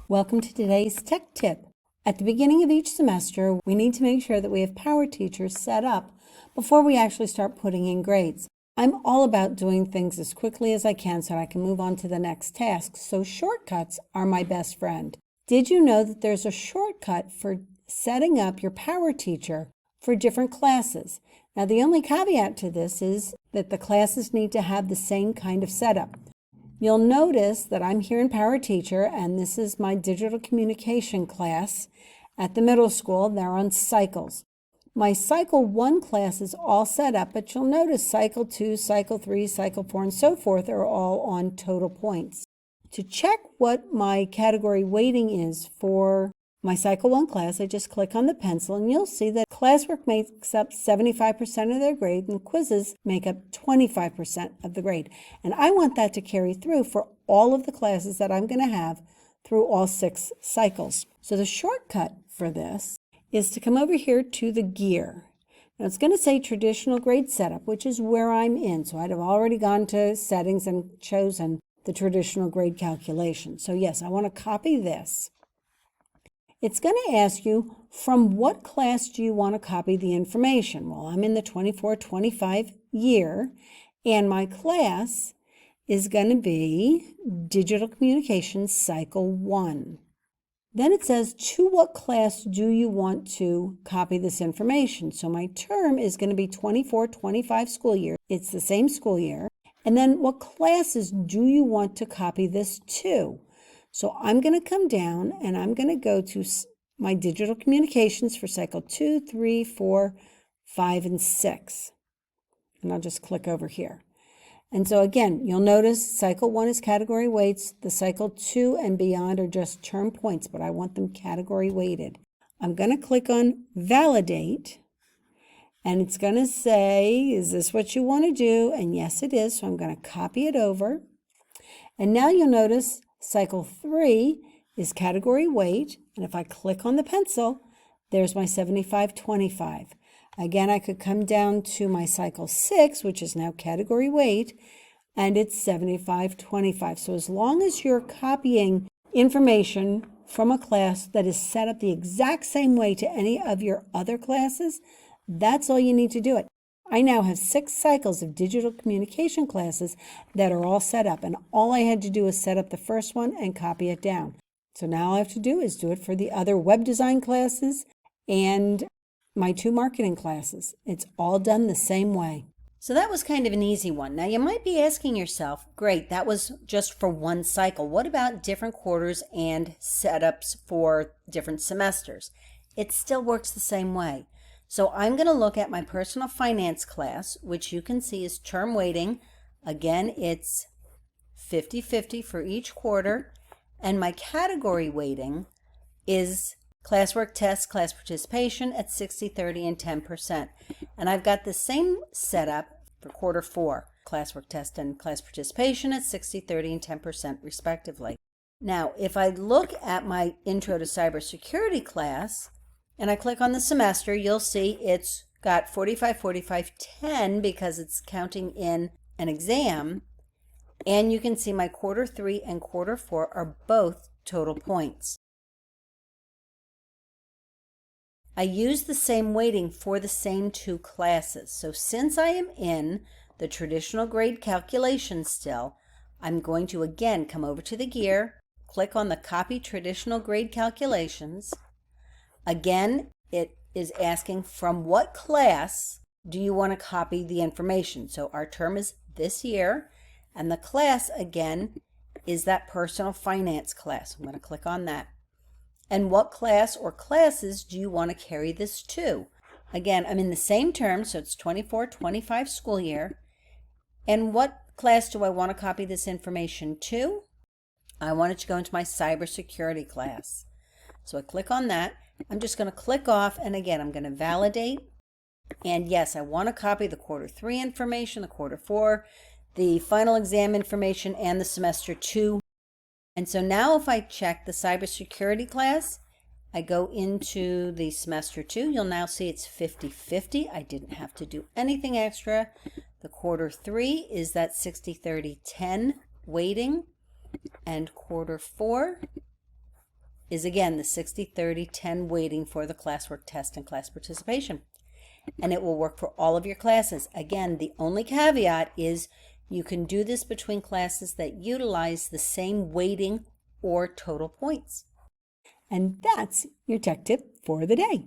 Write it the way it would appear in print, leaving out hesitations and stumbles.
Welcome to today's Tech Tip. At the beginning of each semester, we need to make sure that we have Power Teachers set up before we actually start putting in grades. I'm all about doing things as quickly as I can so I can move on to the next task, so shortcuts are my best friend. Did you know that there's a shortcut for setting up your Power Teacher for different classes? Now, the only caveat to this is that the classes need to have the same kind of setup. You'll notice that I'm here in Power Teacher, and this is my digital communication class at the middle school. They're on cycles. My Cycle 1 class is all set up, but you'll notice Cycle 2, Cycle 3, Cycle 4, and so forth are all on total points. To check what my category weighting is for my Cycle 1 class, I just click on the pencil and you'll see that classwork makes up 75% of their grade and quizzes make up 25% of the grade. And I want that to carry through for all of the classes that I'm going to have through all 6 cycles. So the shortcut for this is to come over here to the gear. Now it's going to say traditional grade setup, which is where I'm in. So I'd have already gone to settings and chosen the traditional grade calculation. So yes, I want to copy this. It's going to ask you, from what class do you want to copy the information? Well, I'm in the 24-25 year, and my class is going to be Digital Communications Cycle 1. Then it says, to what class do you want to copy this information? So my term is going to be 24-25 school year. It's the same school year. And then what classes do you want to copy this to? So I'm going to come down and I'm going to go to my digital communications for cycle 2, 3, 4, 5, and 6. And I'll just click over here. And so again, you'll notice cycle 1 is category weights. The cycle 2 and beyond are just term points, but I want them category weighted. I'm going to click on validate. And it's going to say, is this what you want to do? And yes, it is. So I'm going to copy it over. And now you'll notice Cycle 3 is category weight, and if I click on the pencil, there's my 75-25. Again, I could come down to my Cycle 6, which is now category weight, and it's 75-25. So as long as you're copying information from a class that is set up the exact same way to any of your other classes, that's all you need to do it. I now have 6 cycles of digital communication classes that are all set up, and all I had to do is set up the first one and copy it down. So now all I have to do is do it for the other web design classes and my 2 marketing classes. It's all done the same way. So that was kind of an easy one. Now you might be asking yourself, great, that was just for one cycle. What about different quarters and setups for different semesters? It still works the same way. So I'm going to look at my personal finance class, which you can see is term weighting. Again, it's 50-50 for each quarter. And my category weighting is classwork test, class participation at 60, 30, and 10%. And I've got the same setup for quarter 4, classwork test and class participation at 60, 30, and 10% respectively. Now, if I look at my Intro to Cybersecurity class, and I click on the semester, you'll see it's got 45, 45, 10 because it's counting in an exam. And you can see my quarter 3 and quarter 4 are both total points. I use the same weighting for the same 2 classes. So since I am in the traditional grade calculation still, I'm going to again come over to the gear, click on the Copy Traditional Grade Calculations. Again, it is asking from what class do you want to copy the information. So our term is this year, and the class again is that personal finance class. I'm going to click on that. And what class or classes do you want to carry this to? Again, I'm in the same term, so it's 24-25 school year. And what class do I want to copy this information to? I want it to go into my cybersecurity class. So I click on that. I'm just going to click off, and again, I'm going to validate. And yes, I want to copy the quarter 3 information, the quarter 4, the final exam information, and the semester 2. And so now if I check the cybersecurity class, I go into the semester 2. You'll now see it's 50-50. I didn't have to do anything extra. The quarter 3 is that 60-30-10 weighting. And quarter 4 is again the 60-30-10 weighting for the classwork test and class participation. And it will work for all of your classes. Again, the only caveat is you can do this between classes that utilize the same weighting or total points. And that's your tech tip for the day.